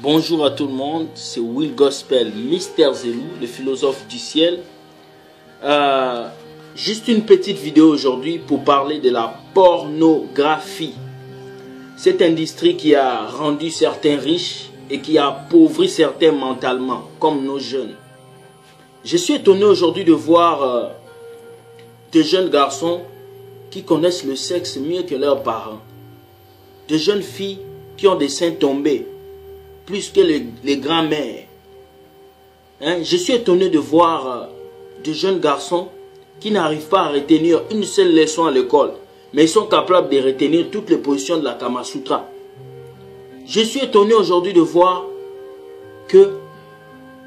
Bonjour à tout le monde, c'est Will Gospel, Mister Zelou, le philosophe du ciel. Juste une petite vidéo aujourd'hui pour parler de la pornographie. Cette industrie qui a rendu certains riches et qui a appauvri certains mentalement, comme nos jeunes. Je suis étonné aujourd'hui de voir de jeunes garçons qui connaissent le sexe mieux que leurs parents. De jeunes filles qui ont des seins tombés plus que les grands-mères. Je suis étonné de voir de jeunes garçons qui n'arrivent pas à retenir une seule leçon à l'école, mais ils sont capables de retenir toutes les positions de la Kama Sutra. Je suis étonné aujourd'hui de voir que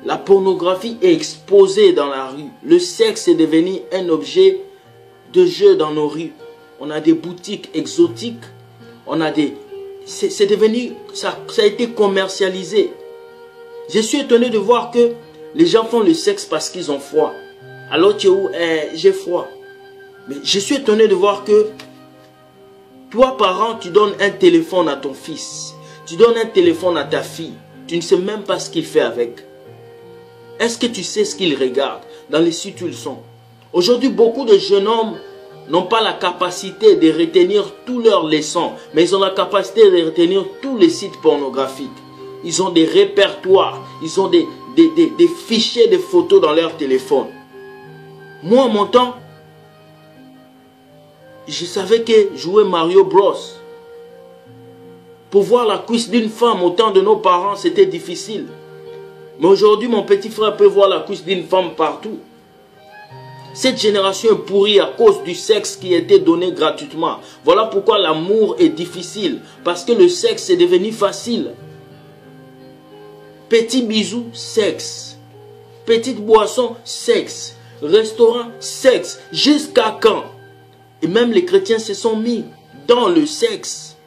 la pornographie est exposée dans la rue. Le sexe est devenu un objet de jeu dans nos rues. On a des boutiques exotiques, on a des... C'est devenu, ça a été commercialisé. Je suis étonné de voir que les gens font le sexe parce qu'ils ont froid. Alors tu es où? J'ai froid. Mais je suis étonné de voir que toi, parent, tu donnes un téléphone à ton fils. Tu donnes un téléphone à ta fille. Tu ne sais même pas ce qu'il fait avec. Est-ce que tu sais ce qu'il regarde? Dans les sites où ils sont. Aujourd'hui, beaucoup de jeunes hommes n'ont pas la capacité de retenir tous leurs leçons, mais ils ont la capacité de retenir tous les sites pornographiques. Ils ont des répertoires, ils ont des fichiers de photos dans leur téléphone. Moi, en mon temps, je savais que jouer Mario Bros, pour voir la cuisse d'une femme au temps de nos parents, c'était difficile. Mais aujourd'hui, mon petit frère peut voir la cuisse d'une femme partout. Cette génération est pourrie à cause du sexe qui a été donné gratuitement. Voilà pourquoi l'amour est difficile. Parce que le sexe est devenu facile. Petit bisou, sexe. Petite boisson, sexe. Restaurant, sexe. Jusqu'à quand? Et même les chrétiens se sont mis dans le sexe.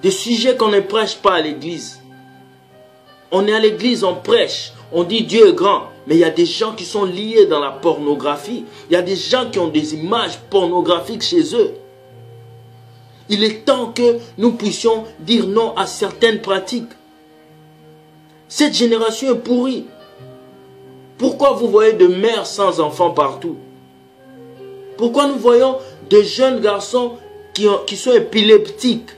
Des sujets qu'on ne prêche pas à l'église. On est à l'église, on prêche. On dit Dieu est grand. Mais il y a des gens qui sont liés dans la pornographie. Il y a des gens qui ont des images pornographiques chez eux. Il est temps que nous puissions dire non à certaines pratiques. Cette génération est pourrie. Pourquoi vous voyez de mères sans enfants partout? Pourquoi nous voyons de jeunes garçons qui sont épileptiques?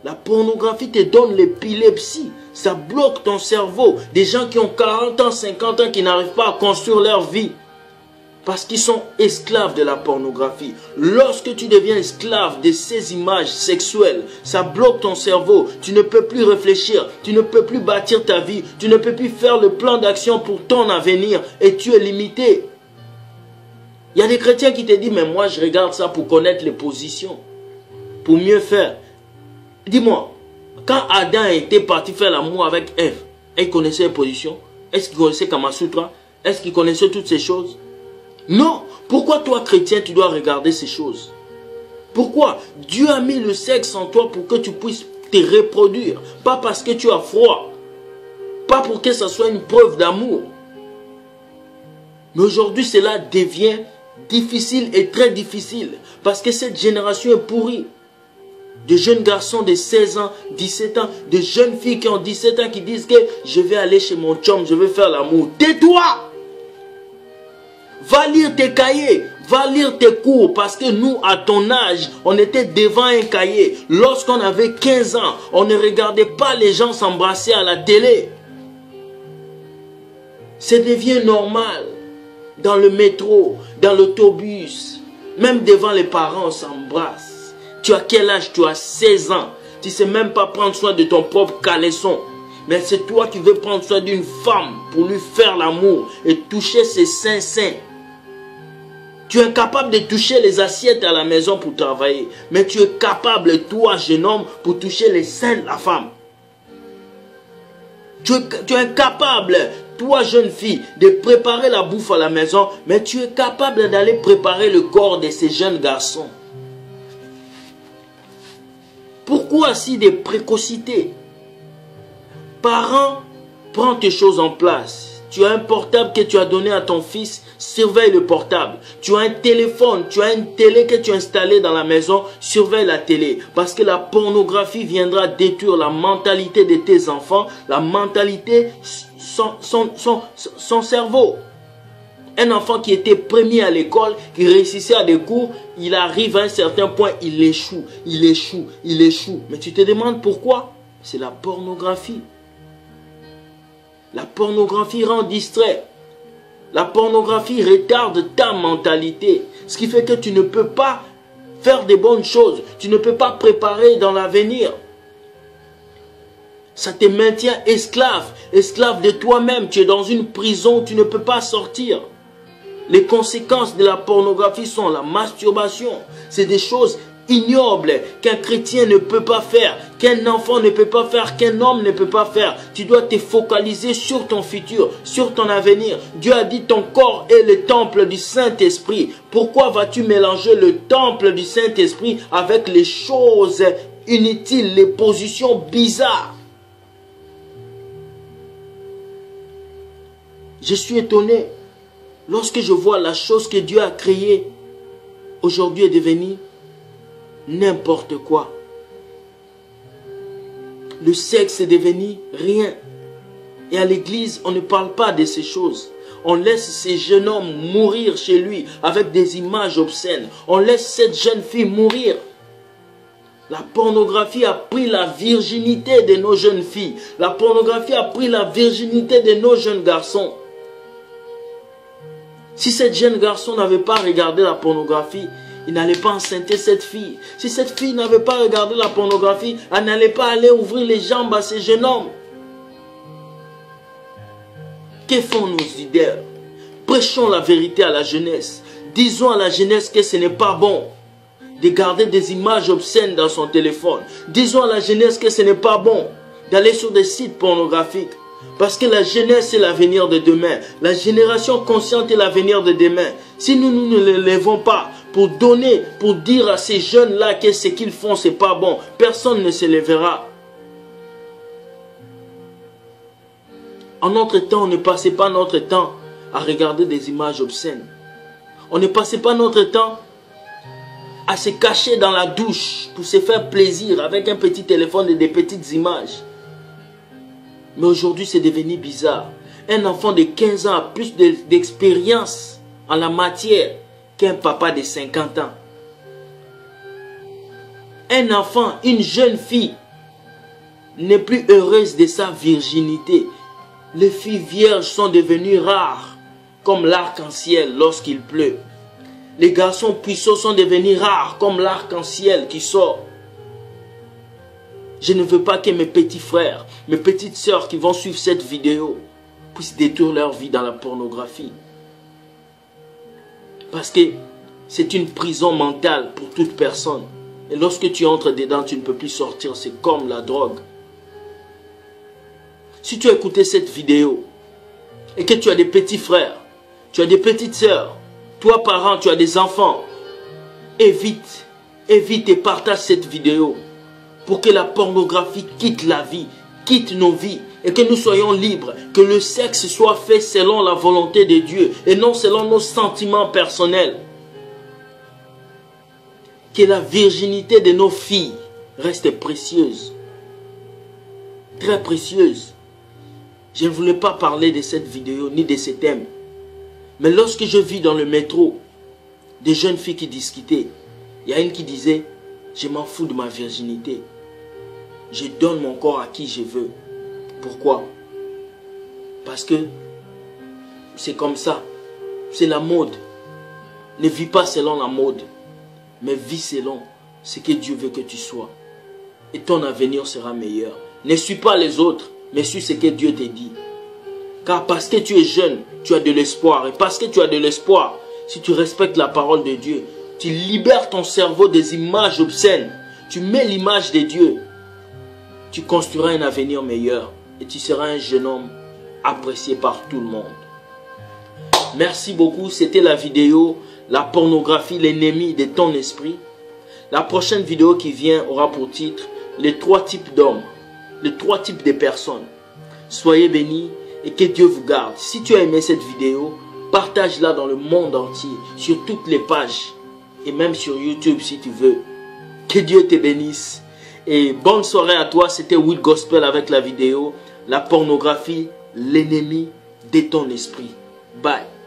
La pornographie te donne l'épilepsie. Ça bloque ton cerveau. Des gens qui ont 40 ans, 50 ans, qui n'arrivent pas à construire leur vie. Parce qu'ils sont esclaves de la pornographie. Lorsque tu deviens esclave de ces images sexuelles, ça bloque ton cerveau. Tu ne peux plus réfléchir. Tu ne peux plus bâtir ta vie. Tu ne peux plus faire le plan d'action pour ton avenir. Et tu es limité. Il y a des chrétiens qui te disent, mais moi je regarde ça pour connaître les positions. Pour mieux faire. Dis-moi, quand Adam était parti faire l'amour avec Ève, il connaissait les positions? Est-ce qu'il connaissait Kama Sutra? Est-ce qu'il connaissait toutes ces choses? Non. Pourquoi toi, chrétien, tu dois regarder ces choses? Pourquoi? Dieu a mis le sexe en toi pour que tu puisses te reproduire. Pas parce que tu as froid. Pas pour que ça soit une preuve d'amour. Mais aujourd'hui, cela devient difficile et très difficile. Parce que cette génération est pourrie. De jeunes garçons de 16 ans, 17 ans, de jeunes filles qui ont 17 ans qui disent que je vais aller chez mon chum, je vais faire l'amour. Tais-toi! Va lire tes cahiers, va lire tes cours parce que nous, à ton âge, on était devant un cahier. Lorsqu'on avait 15 ans, on ne regardait pas les gens s'embrasser à la télé. Ça devient normal. Dans le métro, dans l'autobus, même devant les parents, on s'embrasse. Tu as quel âge? Tu as 16 ans. Tu ne sais même pas prendre soin de ton propre caleçon. Mais c'est toi qui veux prendre soin d'une femme pour lui faire l'amour et toucher ses seins. Tu es incapable de toucher les assiettes à la maison pour travailler. Mais tu es capable, toi, jeune homme, pour toucher les seins de la femme. Tu es incapable, toi, jeune fille, de préparer la bouffe à la maison. Mais tu es capable d'aller préparer le corps de ces jeunes garçons. Pourquoi si des précocités? Parents, prends tes choses en place. Tu as un portable que tu as donné à ton fils, surveille le portable. Tu as un téléphone, tu as une télé que tu as installée dans la maison, surveille la télé. Parce que la pornographie viendra détruire la mentalité de tes enfants, la mentalité, son cerveau. Un enfant qui était premier à l'école, qui réussissait à des cours, il arrive à un certain point, il échoue, il échoue, il échoue. Mais tu te demandes pourquoi? C'est la pornographie. La pornographie rend distrait. La pornographie retarde ta mentalité. Ce qui fait que tu ne peux pas faire des bonnes choses. Tu ne peux pas préparer dans l'avenir. Ça te maintient esclave. Esclave de toi-même. Tu es dans une prison, tu ne peux pas sortir. Les conséquences de la pornographie sont la masturbation. C'est des choses ignobles qu'un chrétien ne peut pas faire, qu'un enfant ne peut pas faire, qu'un homme ne peut pas faire. Tu dois te focaliser sur ton futur, sur ton avenir. Dieu a dit ton corps est le temple du Saint-Esprit. Pourquoi vas-tu mélanger le temple du Saint-Esprit avec les choses inutiles, les positions bizarres? Je suis étonné lorsque je vois la chose que Dieu a créée aujourd'hui est devenue n'importe quoi. Le sexe est devenu rien. Et à l'église, on ne parle pas de ces choses. On laisse ces jeunes hommes mourir chez lui avec des images obscènes. On laisse cette jeune fille mourir. La pornographie a pris la virginité de nos jeunes filles. La pornographie a pris la virginité de nos jeunes garçons. Si cette jeune garçon n'avait pas regardé la pornographie, il n'allait pas enceinter cette fille. Si cette fille n'avait pas regardé la pornographie, elle n'allait pas aller ouvrir les jambes à ces jeunes hommes. Que font nos leaders? Prêchons la vérité à la jeunesse. Disons à la jeunesse que ce n'est pas bon de garder des images obscènes dans son téléphone. Disons à la jeunesse que ce n'est pas bon d'aller sur des sites pornographiques. Parce que la jeunesse est l'avenir de demain. La génération consciente est l'avenir de demain. Si nous ne les levons pas pour donner, pour dire à ces jeunes-là que ce qu'ils font, c'est pas bon, personne ne se lèvera. En notre temps, on ne passait pas notre temps à regarder des images obscènes. On ne passait pas notre temps à se cacher dans la douche pour se faire plaisir avec un petit téléphone et des petites images. Mais aujourd'hui, c'est devenu bizarre. Un enfant de 15 ans a plus d'expérience en la matière qu'un papa de 50 ans. Un enfant, une jeune fille n'est plus heureuse de sa virginité. Les filles vierges sont devenues rares, comme l'arc-en-ciel lorsqu'il pleut. Les garçons puissants sont devenus rares, comme l'arc-en-ciel qui sort. Je ne veux pas que mes petits frères, mes petites sœurs qui vont suivre cette vidéo puissent détruire leur vie dans la pornographie. Parce que c'est une prison mentale pour toute personne. Et lorsque tu entres dedans, tu ne peux plus sortir. C'est comme la drogue. Si tu as écouté cette vidéo et que tu as des petits frères, tu as des petites sœurs, toi parent, tu as des enfants, évite et partage cette vidéo. Pour que la pornographie quitte la vie, quitte nos vies et que nous soyons libres, que le sexe soit fait selon la volonté de Dieu et non selon nos sentiments personnels. Que la virginité de nos filles reste précieuse, très précieuse. Je ne voulais pas parler de cette vidéo ni de ce thème, mais lorsque je vis dans le métro des jeunes filles qui discutaient, il y a une qui disait « Je m'en fous de ma virginité. Je donne mon corps à qui je veux. » Pourquoi? Parce que c'est comme ça. C'est la mode. Ne vis pas selon la mode, mais vis selon ce que Dieu veut que tu sois. Et ton avenir sera meilleur. Ne suis pas les autres, mais suis ce que Dieu te dit. Car parce que tu es jeune, tu as de l'espoir. Et parce que tu as de l'espoir, si tu respectes la parole de Dieu, tu libères ton cerveau des images obscènes. Tu mets l'image de Dieu. Tu construiras un avenir meilleur. Et tu seras un jeune homme apprécié par tout le monde. Merci beaucoup. C'était la vidéo « La pornographie, l'ennemi de ton esprit ». La prochaine vidéo qui vient aura pour titre « Les 3 types d'hommes ». Les 3 types de personnes. Soyez bénis et que Dieu vous garde. Si tu as aimé cette vidéo, partage-la dans le monde entier, sur toutes les pages et même sur YouTube si tu veux. Que Dieu te bénisse et bonne soirée à toi. C'était Will Gospel avec la vidéo La pornographie, l'ennemi de ton esprit. Bye.